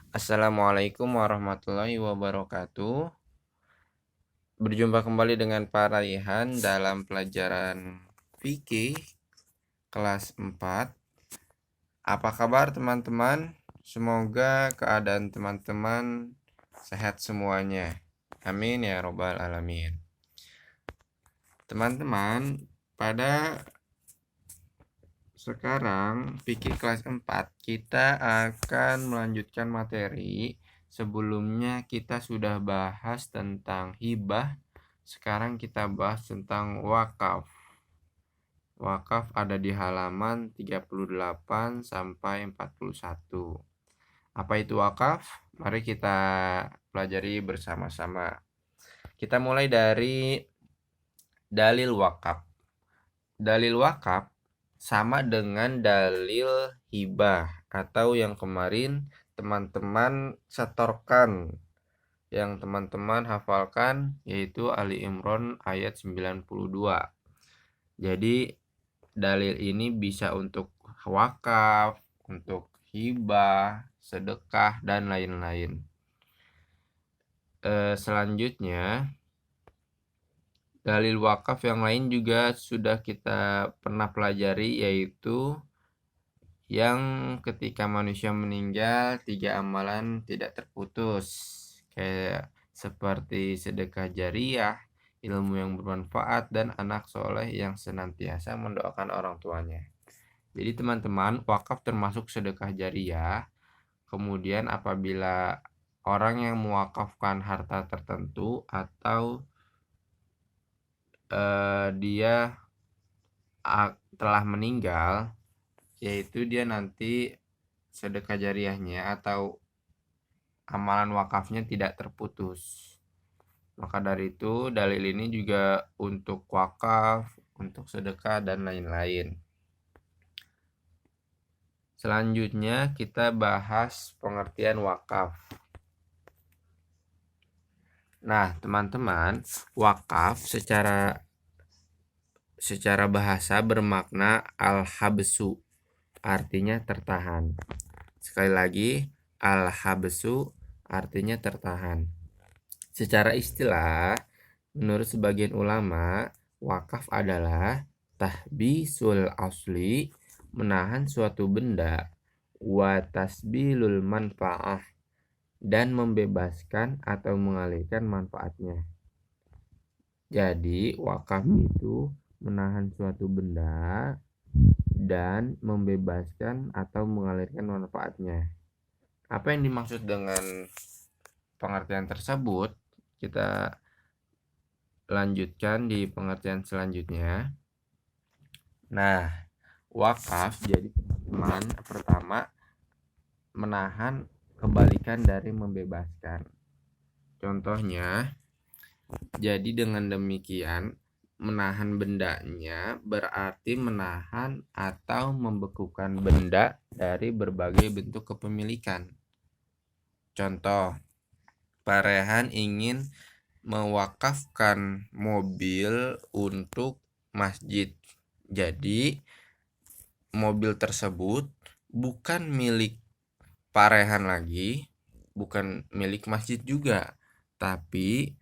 Assalamualaikum warahmatullahi wabarakatuh. Berjumpa kembali dengan Pak Raihan dalam pelajaran fikih kelas 4. Apa kabar teman-teman? Semoga keadaan teman-teman sehat semuanya. Amin ya robbal alamin. Teman-teman, pada sekarang fikih kelas 4 kita akan melanjutkan materi. Sebelumnya kita sudah bahas tentang hibah. Sekarang kita bahas tentang wakaf. Wakaf ada di halaman 38 sampai 41. Apa itu wakaf? Mari kita pelajari bersama-sama. Kita mulai dari dalil wakaf. Dalil wakaf sama dengan dalil hibah atau yang kemarin teman-teman setorkan, yang teman-teman hafalkan, yaitu Ali Imran ayat 92. Jadi dalil ini bisa untuk wakaf, untuk hibah, sedekah, dan lain-lain. Selanjutnya dalil wakaf yang lain juga sudah kita pernah pelajari, yaitu yang ketika manusia meninggal 3 amalan tidak terputus, kayak seperti sedekah jariah, ilmu yang bermanfaat, dan anak soleh yang senantiasa mendoakan orang tuanya. Jadi teman-teman, wakaf termasuk sedekah jariah. Kemudian apabila orang yang mewakafkan harta tertentu atau dia telah meninggal, yaitu dia nanti sedekah jariahnya atau amalan wakafnya tidak terputus. Maka dari itu dalil ini juga untuk wakaf, untuk sedekah, dan lain-lain. Selanjutnya kita bahas pengertian wakaf. Nah teman-teman, wakaf secara bahasa bermakna al-habsu, artinya tertahan. Sekali lagi, al-habsu artinya tertahan. Secara istilah, menurut sebagian ulama, wakaf adalah tahbisul asli, menahan suatu benda, wa tasbilul manfaah, dan membebaskan atau mengalihkan manfaatnya. Jadi wakaf itu menahan suatu benda dan membebaskan atau mengalirkan manfaatnya. Apa yang dimaksud dengan pengertian tersebut? Kita lanjutkan di pengertian selanjutnya. Nah, wakaf jadi teman-teman, pertama menahan, kebalikan dari membebaskan. Contohnya, jadi dengan demikian menahan bendanya berarti menahan atau membekukan benda dari berbagai bentuk kepemilikan. Contoh, Pak Rehan ingin mewakafkan mobil untuk masjid. Jadi mobil tersebut bukan milik Pak Rehan lagi, bukan milik masjid juga, tapi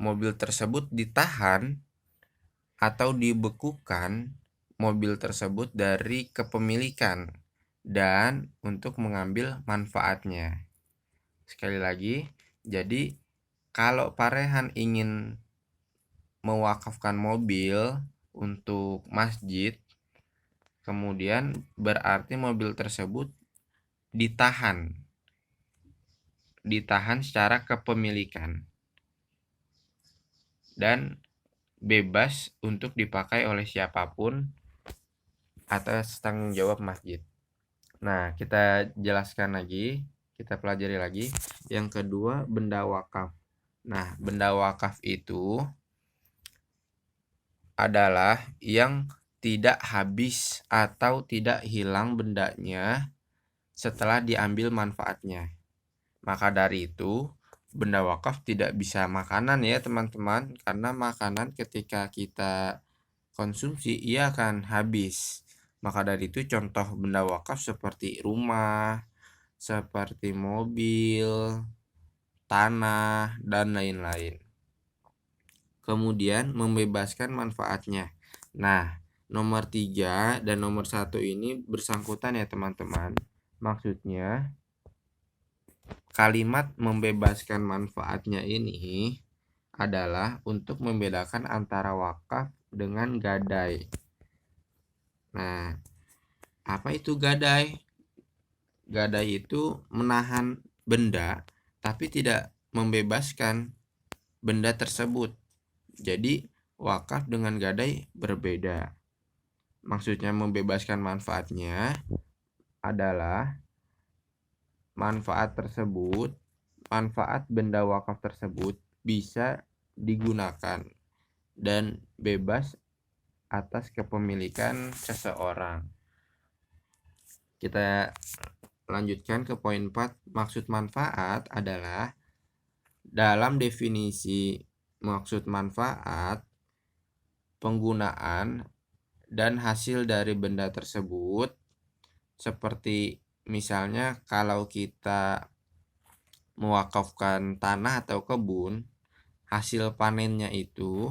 mobil tersebut ditahan atau dibekukan mobil tersebut dari kepemilikan dan untuk mengambil manfaatnya. Sekali lagi, jadi kalau Pak Rehan ingin mewakafkan mobil untuk masjid, kemudian berarti mobil tersebut ditahan secara kepemilikan dan bebas untuk dipakai oleh siapapun atas tanggung jawab masjid. Nah, kita jelaskan lagi, kita pelajari lagi. Yang kedua, benda wakaf. Nah, benda wakaf itu adalah yang tidak habis atau tidak hilang bendanya setelah diambil manfaatnya. Maka dari itu, benda wakaf tidak bisa makanan ya teman-teman, karena makanan ketika kita konsumsi ia akan habis. Maka dari itu contoh benda wakaf seperti rumah, seperti mobil, tanah, dan lain-lain. Kemudian membebaskan manfaatnya. Nah, nomor 3 dan nomor 1 ini bersangkutan ya teman-teman. Maksudnya kalimat membebaskan manfaatnya ini adalah untuk membedakan antara wakaf dengan gadai. Nah, apa itu gadai? Gadai itu menahan benda tapi tidak membebaskan benda tersebut. Jadi wakaf dengan gadai berbeda. Maksudnya membebaskan manfaatnya adalah manfaat benda wakaf tersebut bisa digunakan dan bebas atas kepemilikan seseorang. Kita lanjutkan ke poin 4. Maksud manfaat adalah dalam definisi maksud manfaat, penggunaan dan hasil dari benda tersebut, seperti misalnya kalau kita mewakafkan tanah atau kebun, hasil panennya itu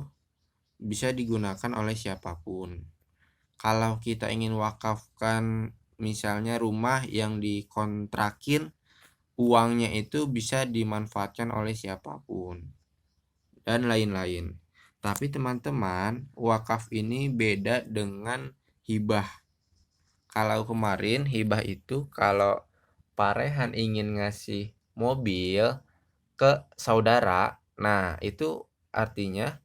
bisa digunakan oleh siapapun. Kalau kita ingin wakafkan misalnya rumah yang dikontrakin, uangnya itu bisa dimanfaatkan oleh siapapun dan lain-lain. Tapi teman-teman, wakaf ini beda dengan hibah. Kalau kemarin hibah itu kalau parehan ingin ngasih mobil ke saudara, nah itu artinya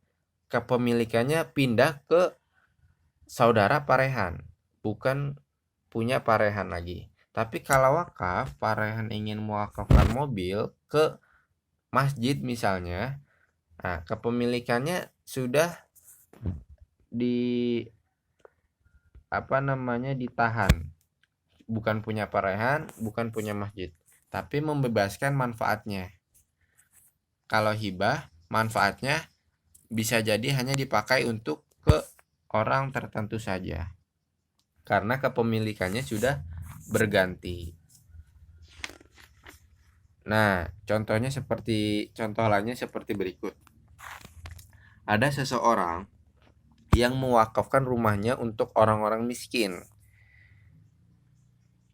kepemilikannya pindah ke saudara parehan, bukan punya parehan lagi. Tapi kalau wakaf, parehan ingin mewakafkan mobil ke masjid misalnya, nah kepemilikannya sudah ditahan, bukan punya parehan, bukan punya masjid, tapi membebaskan manfaatnya. Kalau hibah, manfaatnya bisa jadi hanya dipakai untuk ke orang tertentu saja, karena kepemilikannya sudah berganti. Nah, contoh lainnya seperti berikut. Ada seseorang yang mewakafkan rumahnya untuk orang-orang miskin.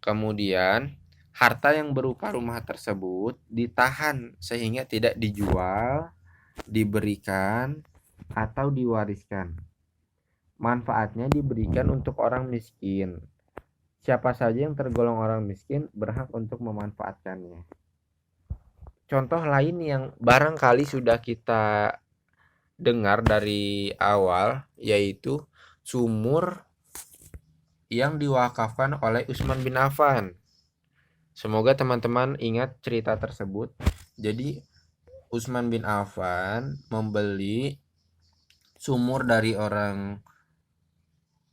Kemudian, harta yang berupa rumah tersebut ditahan sehingga tidak dijual, diberikan, atau diwariskan. Manfaatnya diberikan untuk orang miskin. Siapa saja yang tergolong orang miskin berhak untuk memanfaatkannya. Contoh lain yang barangkali sudah kita dengar dari awal yaitu sumur yang diwakafkan oleh Utsman bin Affan. Semoga teman-teman ingat cerita tersebut. Jadi Utsman bin Affan membeli sumur dari orang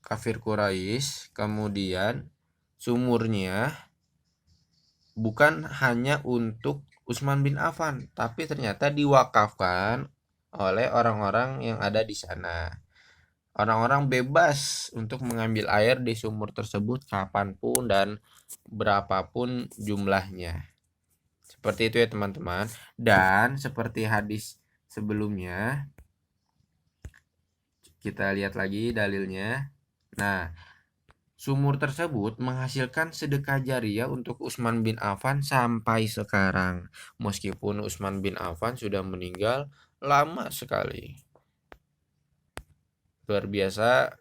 kafir Quraisy, kemudian sumurnya bukan hanya untuk Utsman bin Affan, tapi ternyata diwakafkan oleh orang-orang yang ada di sana. Orang-orang bebas untuk mengambil air di sumur tersebut kapanpun dan berapapun jumlahnya. Seperti itu ya teman-teman. Dan seperti hadis sebelumnya, kita lihat lagi dalilnya. Nah, sumur tersebut menghasilkan sedekah jariyah untuk Utsman bin Affan sampai sekarang. Meskipun Utsman bin Affan sudah meninggal lama sekali. Luar biasa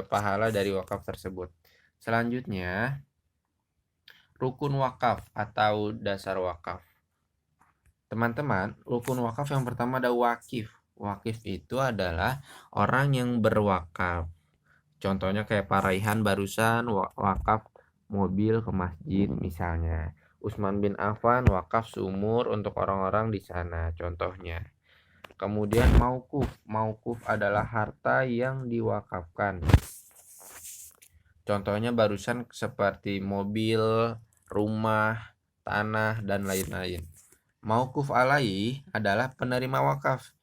pahala dari wakaf tersebut. Selanjutnya, rukun wakaf atau dasar wakaf. Teman-teman, rukun wakaf yang pertama ada wakif. Wakif itu adalah orang yang berwakaf. Contohnya kayak Pak Raihan barusan wakaf mobil ke masjid misalnya. Utsman bin Affan wakaf sumur untuk orang-orang di sana contohnya. Kemudian mauquf. Mauquf adalah harta yang diwakafkan. Contohnya barusan seperti mobil, rumah, tanah, dan lain-lain. Mauquf alaih adalah penerima wakaf.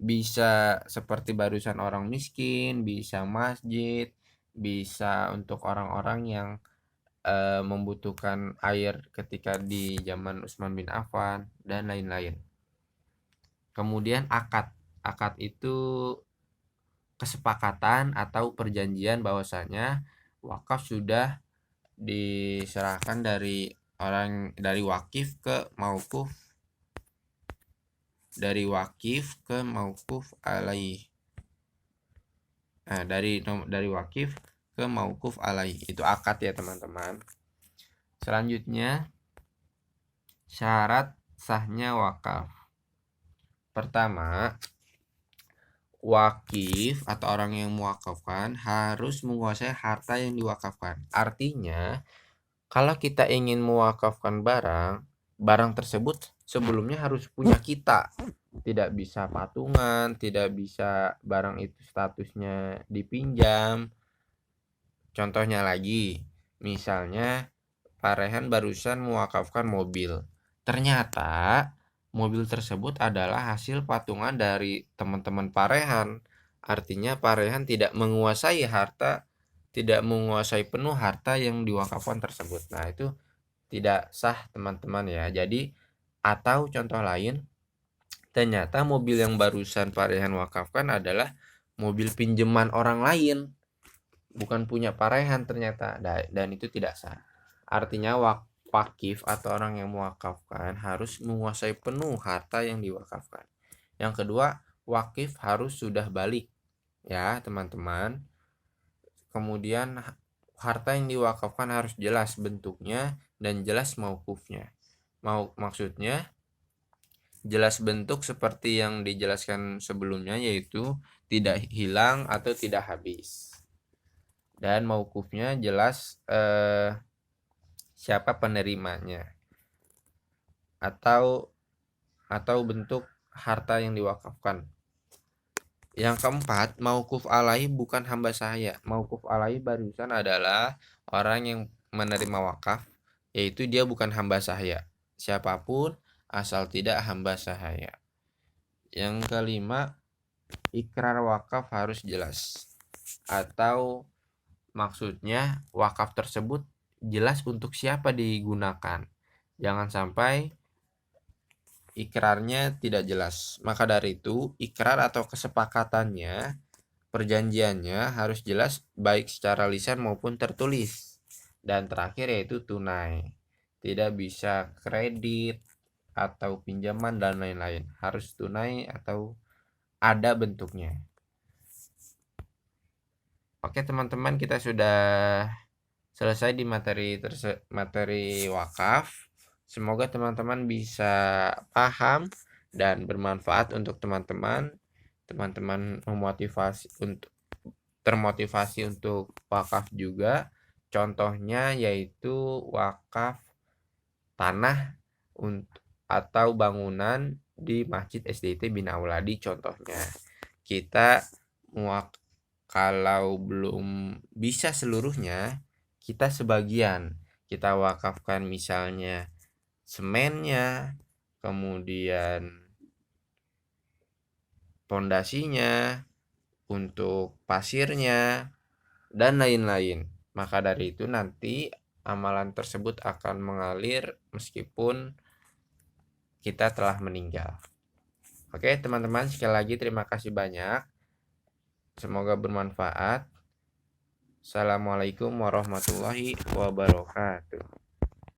Bisa seperti barusan orang miskin, bisa masjid, bisa untuk orang-orang yang membutuhkan air ketika di zaman Utsman bin Affan dan lain-lain. Kemudian akad. Akad itu kesepakatan atau perjanjian bahwasanya wakaf sudah diserahkan dari wakif ke maukuf, dari wakif ke maukuf alaih. Nah, dari wakif ke maukuf alaih itu akad ya teman-teman. Selanjutnya syarat sahnya wakaf. Pertama, wakif atau orang yang mewakafkan harus menguasai harta yang diwakafkan. Artinya, kalau kita ingin mewakafkan barang tersebut sebelumnya harus punya kita. Tidak bisa patungan, tidak bisa barang itu statusnya dipinjam. Contohnya lagi, misalnya Pak Rehan barusan mewakafkan mobil. Ternyata mobil tersebut adalah hasil patungan dari teman-teman Pak Rehan. Artinya Pak Rehan tidak menguasai harta, tidak menguasai penuh harta yang diwakafkan tersebut. Nah, itu tidak sah teman-teman ya. Jadi, atau contoh lain, ternyata mobil yang barusan Pak Rehan wakafkan adalah mobil pinjaman orang lain, bukan punya Pak Rehan ternyata, dan itu tidak sah. Artinya wakif atau orang yang mewakafkan harus menguasai penuh harta yang diwakafkan. Yang kedua, wakif harus sudah balik ya teman-teman. Kemudian harta yang diwakafkan harus jelas bentuknya dan jelas maukufnya. Maksudnya jelas bentuk seperti yang dijelaskan sebelumnya, yaitu tidak hilang atau tidak habis. Dan maukufnya jelas siapa penerimanya atau bentuk harta yang diwakafkan. Yang keempat, maukuf alaihi bukan hamba sahaya. Maukuf alaihi barusan adalah orang yang menerima wakaf, yaitu dia bukan hamba sahaya. Siapapun asal tidak hamba sahaya. Yang kelima, ikrar wakaf harus jelas. Atau maksudnya wakaf tersebut jelas untuk siapa digunakan. Jangan sampai ikrarnya tidak jelas. Maka dari itu, ikrar atau kesepakatannya, perjanjiannya harus jelas baik secara lisan maupun tertulis. Dan terakhir yaitu tunai. Tidak bisa kredit atau pinjaman dan lain-lain. Harus tunai atau ada bentuknya. Oke teman-teman, kita sudah selesai di materi wakaf. Semoga teman-teman bisa paham dan bermanfaat untuk teman-teman. Teman-teman termotivasi untuk wakaf juga. Contohnya yaitu wakaf tanah atau bangunan di Masjid SDIT Bina Auladi contohnya. Kita kalau belum bisa seluruhnya, kita sebagian. Kita wakafkan misalnya semennya, kemudian pondasinya, untuk pasirnya, dan lain-lain. Maka dari itu nanti amalan tersebut akan mengalir meskipun kita telah meninggal. Oke teman-teman, sekali lagi terima kasih banyak. Semoga bermanfaat. Assalamualaikum warahmatullahi wabarakatuh.